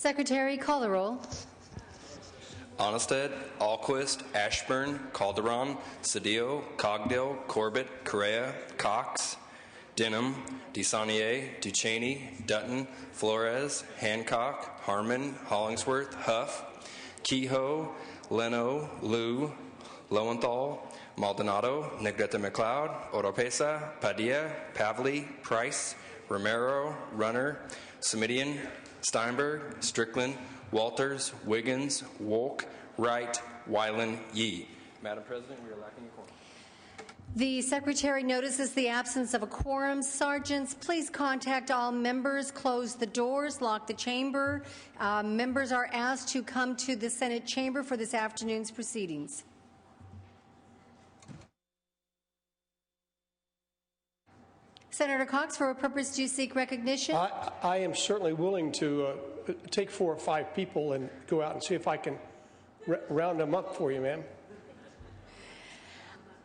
Secretary, call the roll. Onnested, Alquist, Ashburn, Calderon, Cedillo, Cogdill, Corbett, Correa, Cox, Denham, DeSaulnier, Ducheney, Dutton, Flores, Hancock, Harmon, Hollingsworth, Huff, Kehoe, Leno, Liu, Lowenthal, Maldonado, Negrete McLeod, Oropesa, Padilla, Pavley, Price, Romero, Runner, Semidian, Steinberg, Strickland, Walters, Wiggins, Wolk, Wright, Weiland, Yee. Madam President, we are lacking a quorum. The Secretary notices the absence of a quorum. Sergeants, please contact all members, close the doors, lock the chamber. Members are asked to come to the Senate chamber for this afternoon's proceedings. Senator Cox, for what purpose do you seek recognition? I am certainly willing to take 4 or 5 people and go out and see if I can round them up for you, ma'am.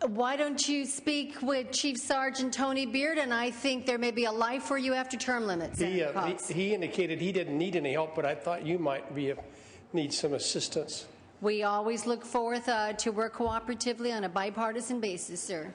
Why don't you speak with Chief Sergeant Tony Beard, and I think there may be a life for you after term limits. He indicated he didn't need any help, but I thought you might need some assistance. We always look forward to work cooperatively on a bipartisan basis, sir.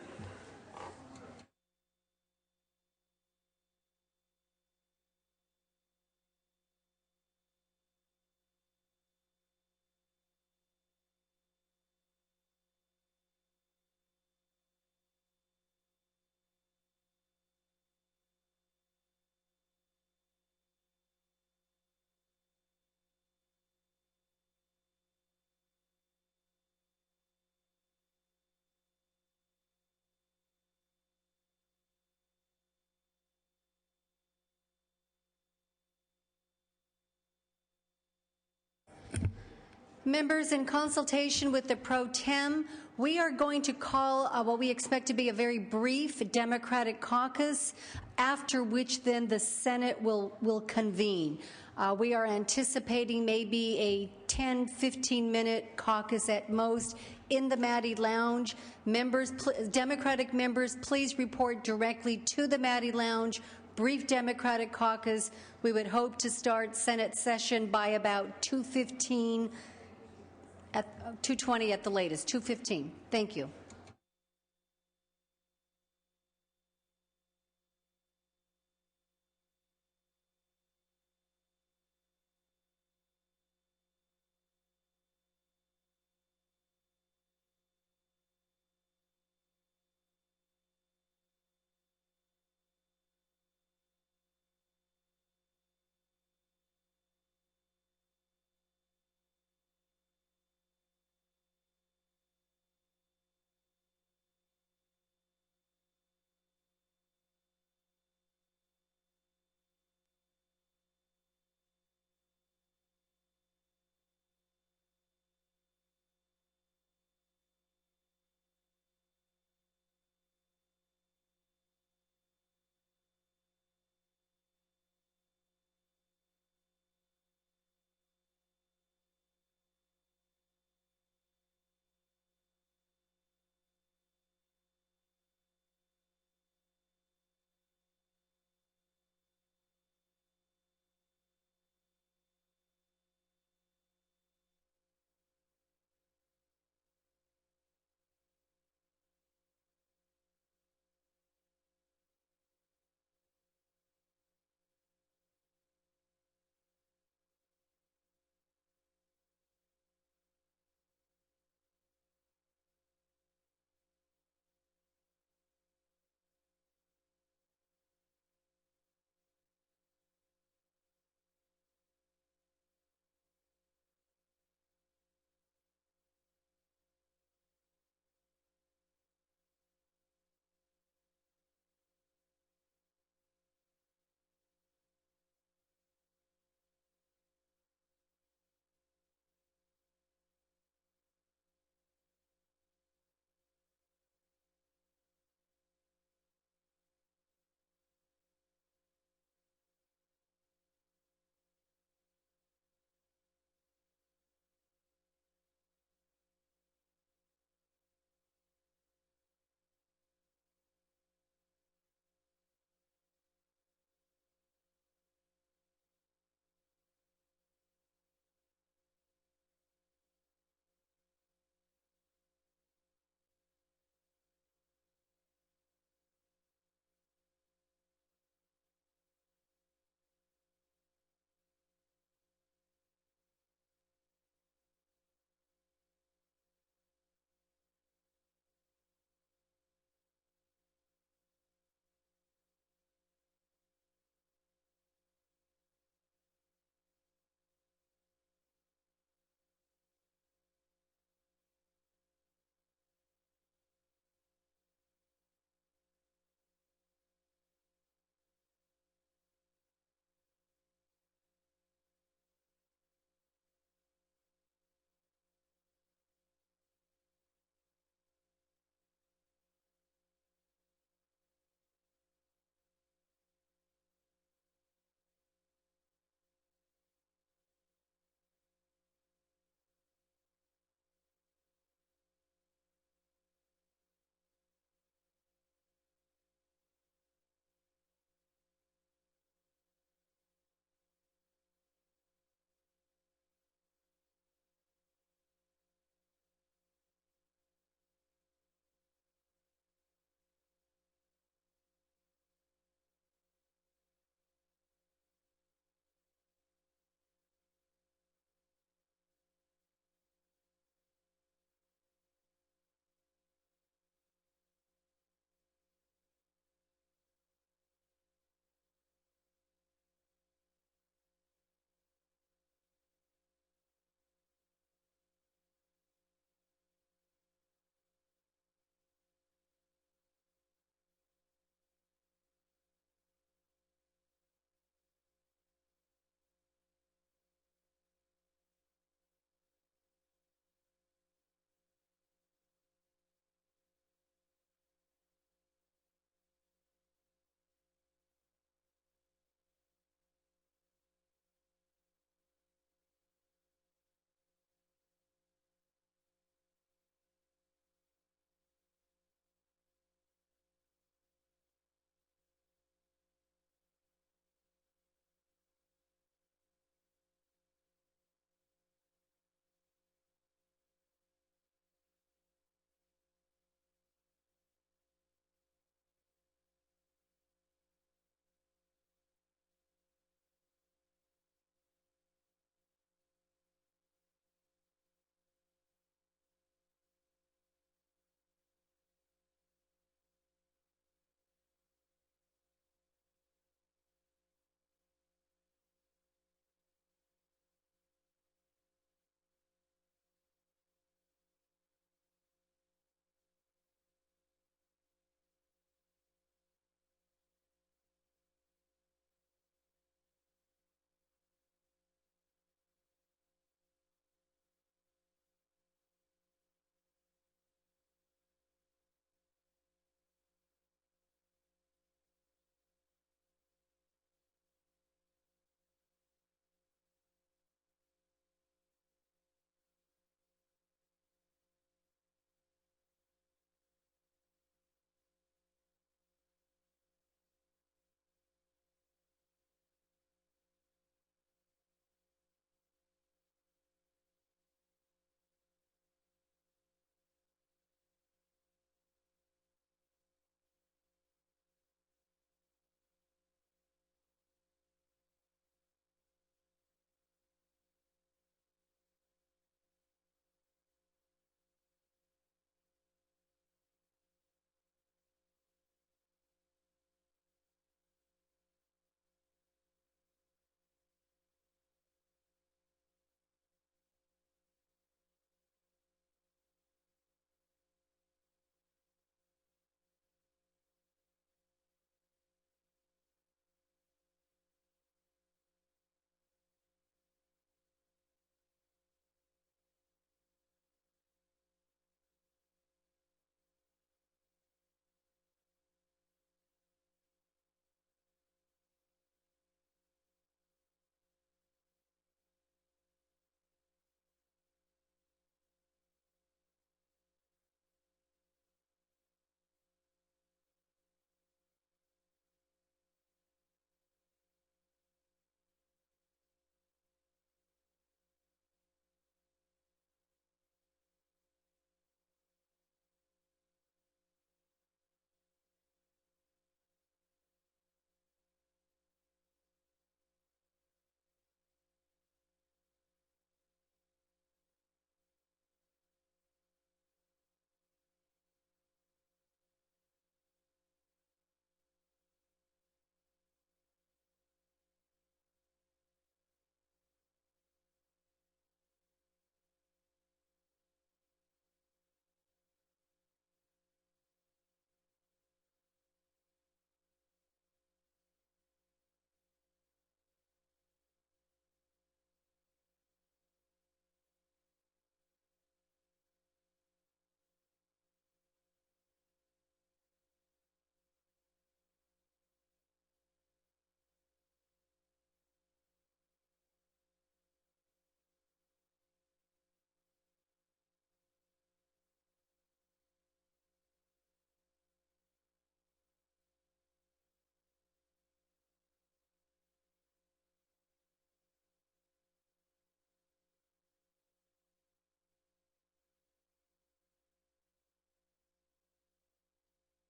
Members, in consultation with the pro tem, we are going to call what we expect to be a very brief Democratic caucus, after which then the Senate will convene. We are anticipating maybe a 10-15-minute caucus at most in the Maddie Lounge. Members, Democratic members, please report directly to the Maddie Lounge. Brief Democratic caucus. We would hope to start Senate session by about 2:15. At 2:20 at the latest, 2:15. Thank you.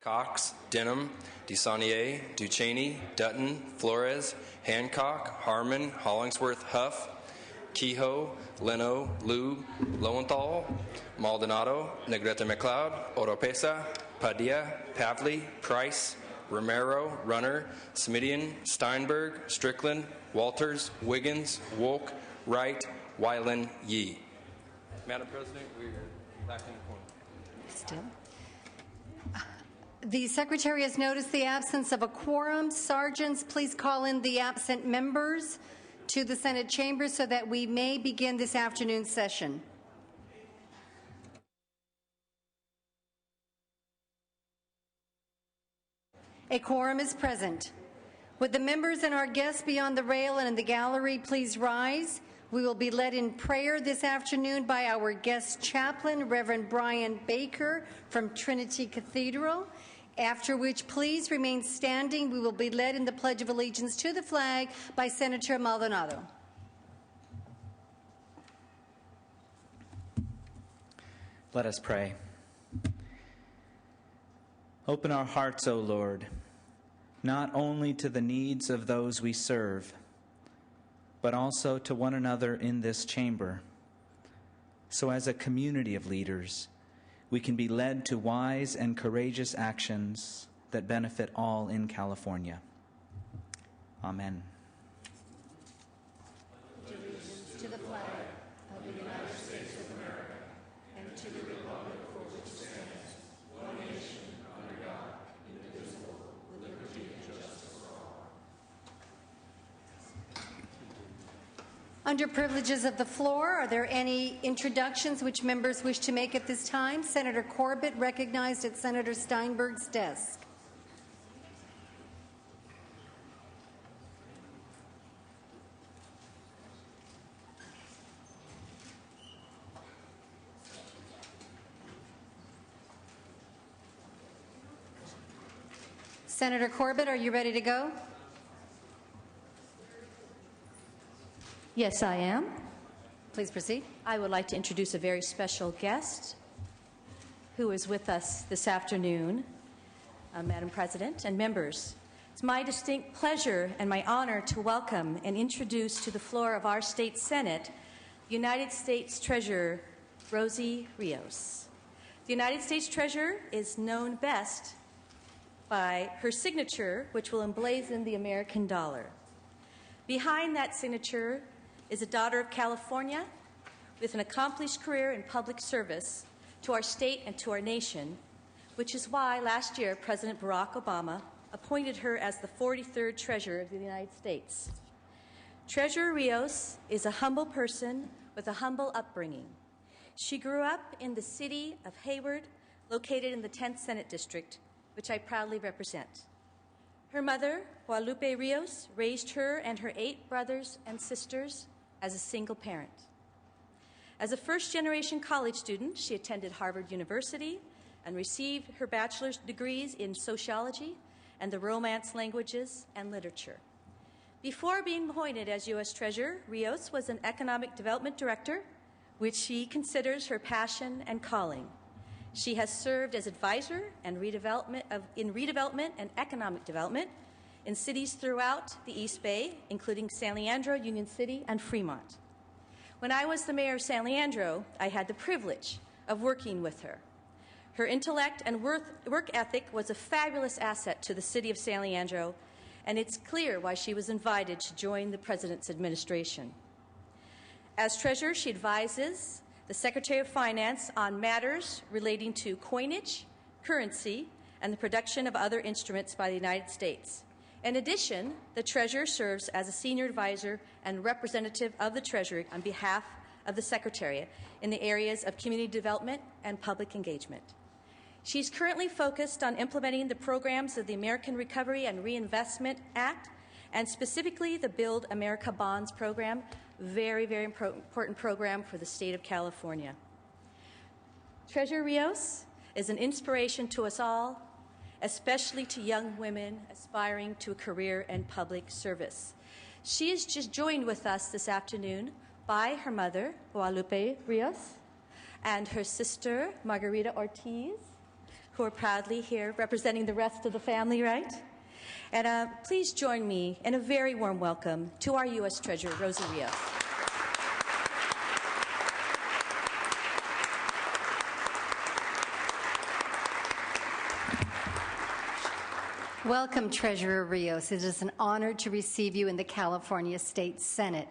Cox, Denham, DeSaulnier, Ducheney, Dutton, Flores, Hancock, Harmon, Hollingsworth, Huff, Kehoe, Leno, Liu, Lowenthal, Maldonado, Negrete McLeod, Oropesa, Padilla, Pavley, Price, Romero, Runner, Smidian, Steinberg, Strickland, Walters, Wiggins, Wolk, Wright, Weiland, Yee. Madam President, we are lacking a quorum. Still. The Secretary has noticed the absence of a quorum. Sergeants, please call in the absent members to the Senate chamber so that we may begin this afternoon's session. A quorum is present. Would the members and our guests beyond the rail and in the gallery please rise? We will be led in prayer this afternoon by our guest chaplain, Reverend Brian Baker from Trinity Cathedral, after which please remain standing. We will be led in the Pledge of Allegiance to the flag by Senator Maldonado. Let us pray. Open our hearts, O Lord, not only to the needs of those we serve, but also to one another in this chamber. So as a community of leaders, we can be led to wise and courageous actions that benefit all in California. Amen. To the flag of the United States of America and to the republic for which it stands, one nation, under God, indivisible, with liberty and justice for all. Under privileges of the floor, are there any introductions which members wish to make at this time? Senator Corbett recognized at Senator Steinberg's desk. Senator Corbett, are you ready to go? Yes, I am. Please proceed. I would like to introduce a very special guest who is with us this afternoon, Madam President and members. It's my distinct pleasure and my honor to welcome and introduce to the floor of our state Senate the United States Treasurer, Rosie Rios. The United States Treasurer is known best by her signature, which will emblazon the American dollar. Behind that signature is a daughter of California with an accomplished career in public service to our state and to our nation, which is why last year President Barack Obama appointed her as the 43rd Treasurer of the United States. Treasurer Rios is a humble person with a humble upbringing. She grew up in the city of Hayward, located in the 10th Senate District, which I proudly represent. Her mother, Guadalupe Rios, raised her and her 8 brothers and sisters as a single parent. As a first-generation college student, she attended Harvard University and received her bachelor's degrees in sociology and the Romance languages and literature. Before being appointed as U.S. Treasurer, Rios was an economic development director, which she considers her passion and calling. She has served as advisor and in redevelopment and economic development in cities throughout the East Bay, including San Leandro, Union City, and Fremont. When I was the mayor of San Leandro, I had the privilege of working with her. Her intellect and work ethic was a fabulous asset to the city of San Leandro, and it's clear why she was invited to join the President's administration. As treasurer, she advises the Secretary of Finance on matters relating to coinage, currency, and the production of other instruments by the United States. In addition, the Treasurer serves as a senior advisor and representative of the Treasury on behalf of the Secretariat in the areas of community development and public engagement. She's currently focused on implementing the programs of the American Recovery and Reinvestment Act, and specifically the Build America Bonds program, very, very important program for the state of California. Treasurer Rios is an inspiration to us all, especially to young women aspiring to a career in public service. She is just joined with us this afternoon by her mother, Guadalupe Rios, and her sister, Margarita Ortiz, who are proudly here representing the rest of the family, right? And please join me in a very warm welcome to our U.S. Treasurer, Rosie Rios. Welcome, Treasurer Rios. It is an honor to receive you in the California State Senate.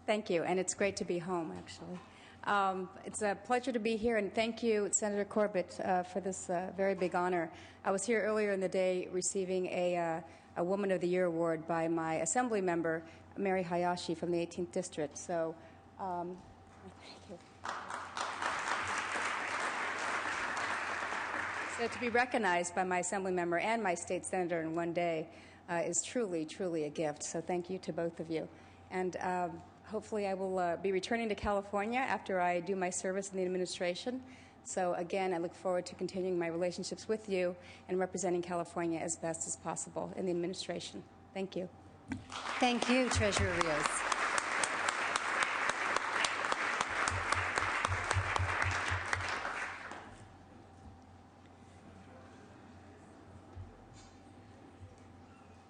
Thank you, and it's great to be home, actually. It's a pleasure to be here, and thank you, Senator Corbett, for this very big honor. I was here earlier in the day receiving a Woman of the Year award by my assembly member, Mary Hayashi from the 18th District. So, thank you. So to be recognized by my assembly member and my state senator in one day is truly, truly a gift. So thank you to both of you. And hopefully I will be returning to California after I do my service in the administration. So again, I look forward to continuing my relationships with you and representing California as best as possible in the administration. Thank you. Thank you, Treasurer Rios.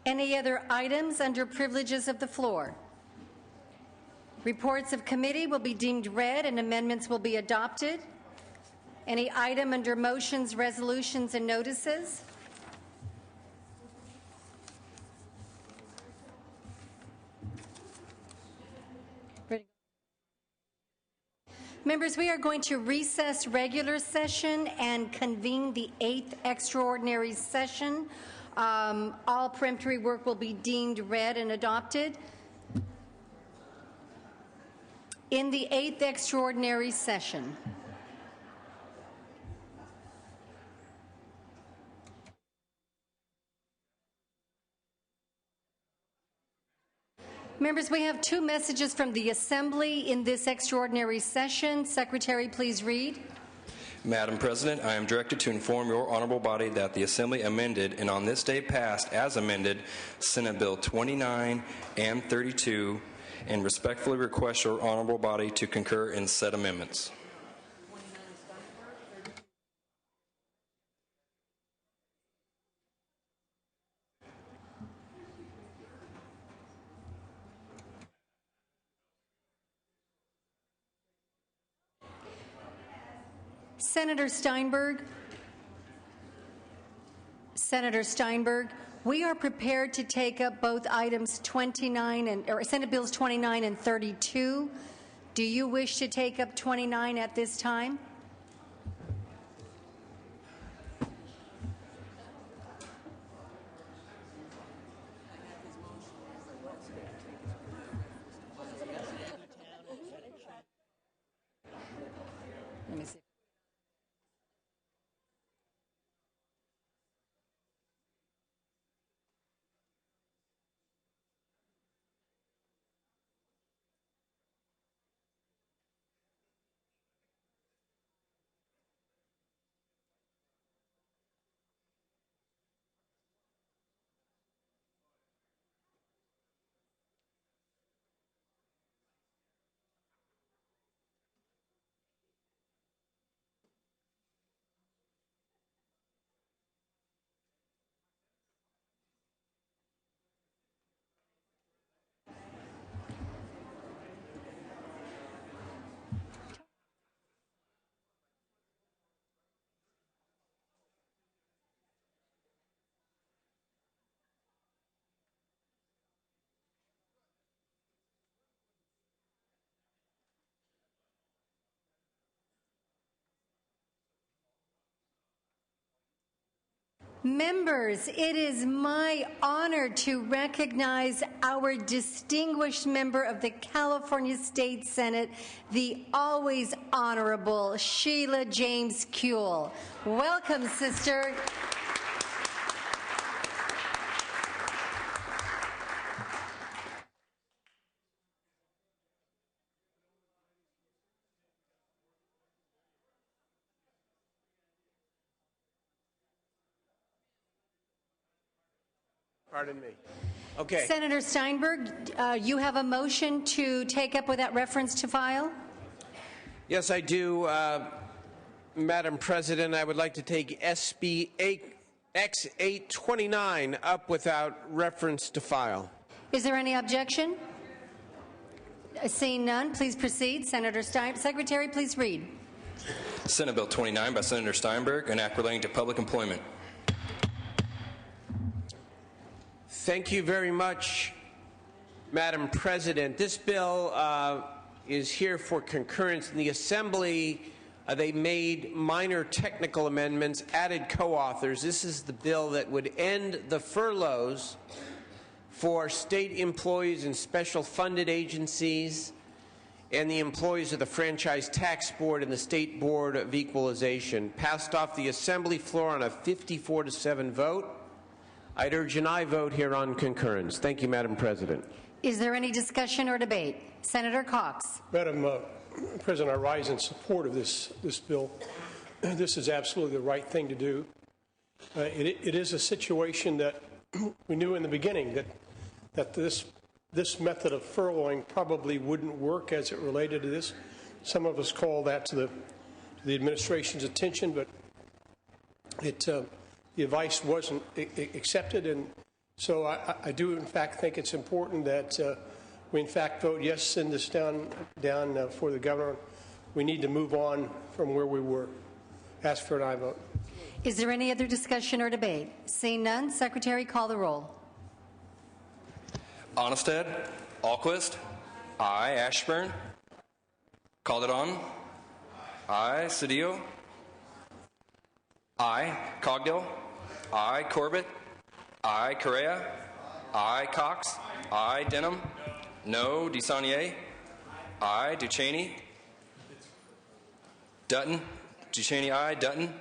Any other items under privileges of the floor? Reports of committee will be deemed read and amendments will be adopted. Any item under motions, resolutions, and notices? Members, we are going to recess regular session and convene the 8th extraordinary session. All peremptory work will be deemed read and adopted. In the 8th extraordinary session. Members, we have 2 messages from the Assembly in this extraordinary session. Secretary, please read. Madam President, I am directed to inform your honorable body that the Assembly amended and on this day passed as amended Senate Bill 29 and 32 and respectfully request your honorable body to concur in said amendments. Senator Steinberg, we are prepared to take up both items 29 or Senate Bills 29 and 32. Do you wish to take up 29 at this time? Let me see. Members, it is my honor to recognize our distinguished member of the California State Senate, the always honorable Sheila James Kuehl. Welcome, sister. Pardon me. Okay. Senator Steinberg, you have a motion to take up with that reference to file? Yes, I do. Madam President, I would like to take SB X829 up without reference to file. Is there any objection? Seeing none, please proceed. Senator Secretary, please read. Senate Bill 29 by Senator Steinberg, an act relating to public employment. Thank you very much, Madam President. This bill is here for concurrence in the Assembly. They made minor technical amendments, added co-authors. This is the bill that would end the furloughs for state employees and special funded agencies and the employees of the Franchise Tax Board and the State Board of Equalization. Passed off the Assembly floor on a 54-7 vote. I'd urge an aye vote here on concurrence. Thank you, Madam President. Is there any discussion or debate? Senator Cox. Madam President, I rise in support of this bill. This is absolutely the right thing to do. It is a situation that we knew in the beginning that this method of furloughing probably wouldn't work as it related to this. Some of us call that to the administration's attention, but the advice wasn't accepted, and so I do in fact think it's important that we in fact vote yes, send this down for the governor. We need to move on from where we were. Ask for an aye vote. Is there any other discussion or debate? Seeing none, Secretary, call the roll. Onnested, Alquist, aye. Ashburn, Calderon, aye. Cedillo, aye. Cogdill, aye. Corbett, aye. Correa, aye. Cox, aye. Denham, no. DeSaulnier, aye. Ducheney, Dutton, Ducheney, aye. Dutton,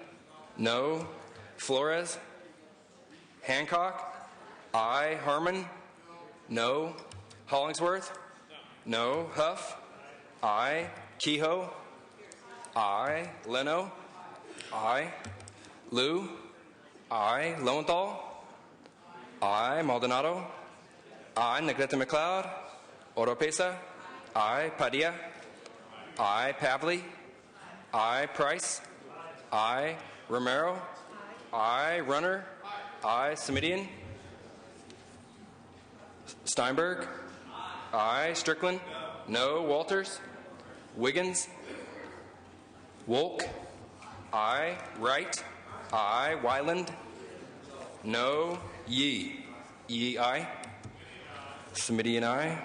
no. Flores, Hancock, aye. Harmon, no. Hollingsworth, no. Huff, aye. Kehoe, aye. Leno, aye. Liu, aye. Lowenthal, aye. Maldonado, aye. Negrete McLeod, Oropesa, aye. Padilla, aye. Pavley, aye. Price, aye. Romero, aye. Runner, aye. Semidian, Steinberg, aye. Strickland, no. Walters, Wiggins, Wolk, aye. Wright, aye. Wyland, no. Yee, aye. Semidian, aye.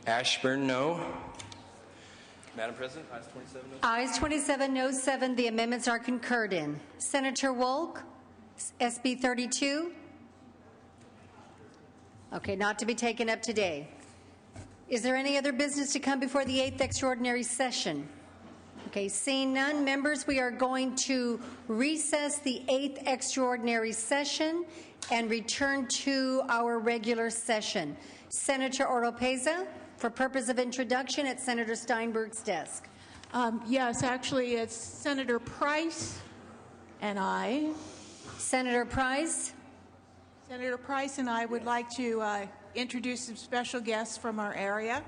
Ashburn, no. Madam President, ayes 27, no. Ayes 27, no 7. The amendments are concurred in. Senator Wolk, SB 32. Okay, not to be taken up today. Is there any other business to come before the 8th extraordinary session? Okay, seeing none, members, we are going to recess the 8th extraordinary session and return to our regular session. Senator Oropesa, for purpose of introduction, at Senator Steinberg's desk. Yes, actually, it's Senator Price and I. Senator Price. Senator Price and I would like to introduce some special guests from our area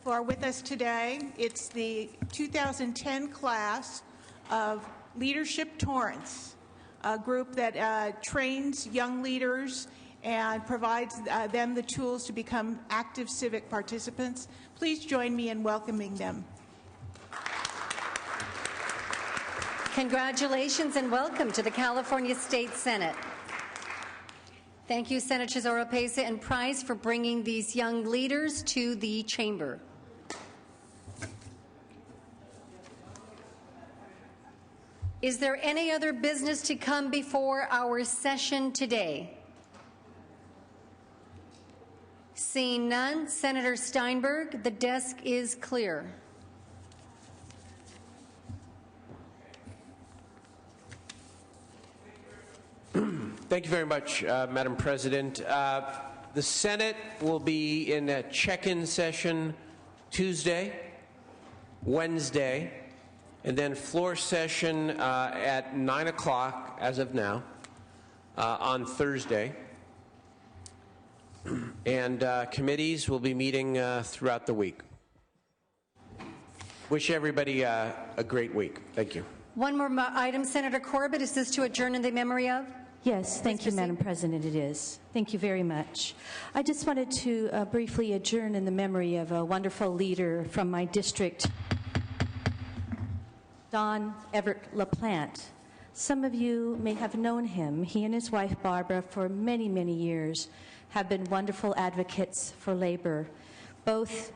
who are with us today. It's the 2010 class of Leadership Torrance, a group that trains young leaders and provides them the tools to become active civic participants. Please join me in welcoming them. Congratulations and welcome to the California State Senate. Thank you, Senators Oropesa and Price, for bringing these young leaders to the chamber. Is there any other business to come before our session today? Seeing none, Senator Steinberg, the desk is clear. Thank you very much, Madam President. The Senate will be in a check-in session Tuesday, Wednesday, and then floor session at 9 o'clock as of now on Thursday. And committees will be meeting throughout the week. Wish everybody a great week. Thank you. One more item, Senator Corbett. Is this to adjourn in the memory of? Yes, thank you, proceed. Madam President, it is. Thank you very much. I just wanted to briefly adjourn in the memory of a wonderful leader from my district, Don Everett LaPlante. Some of you may have known him. He and his wife, Barbara, for many, many years have been wonderful advocates for labor, both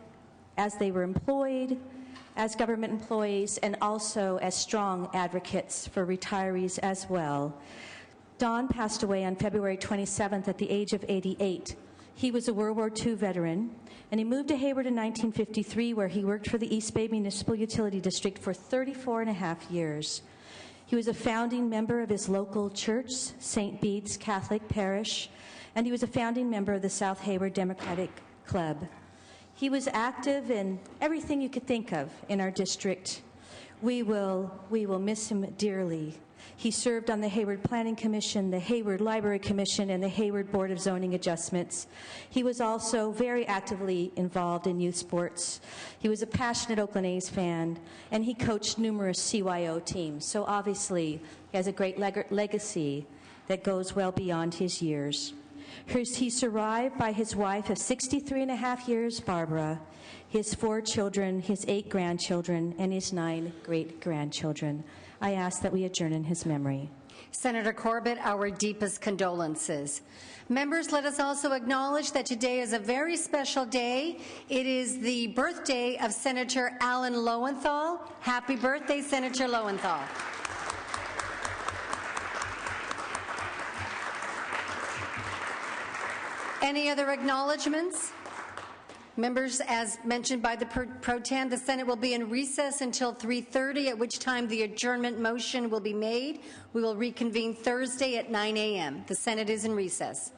as they were employed, as government employees, and also as strong advocates for retirees as well. Don passed away on February 27th at the age of 88. He was a World War II veteran, and he moved to Hayward in 1953, where he worked for the East Bay Municipal Utility District for 34 and a half years. He was a founding member of his local church, St. Bede's Catholic Parish, and he was a founding member of the South Hayward Democratic Club. He was active in everything you could think of in our district. We will miss him dearly. He served on the Hayward Planning Commission, the Hayward Library Commission, and the Hayward Board of Zoning Adjustments. He was also very actively involved in youth sports. He was a passionate Oakland A's fan, and he coached numerous CYO teams. So obviously, he has a great legacy that goes well beyond his years. He's survived by his wife of 63 and a half years, Barbara, his 4 children, his 8 grandchildren, and his 9 great-grandchildren. I ask that we adjourn in his memory. Senator Corbett, our deepest condolences. Members, let us also acknowledge that today is a very special day. It is the birthday of Senator Alan Lowenthal. Happy birthday, Senator Lowenthal. Any other acknowledgments? Members, as mentioned by the Pro Tem, the Senate will be in recess until 3:30, at which time the adjournment motion will be made. We will reconvene Thursday at 9 a.m. The Senate is in recess.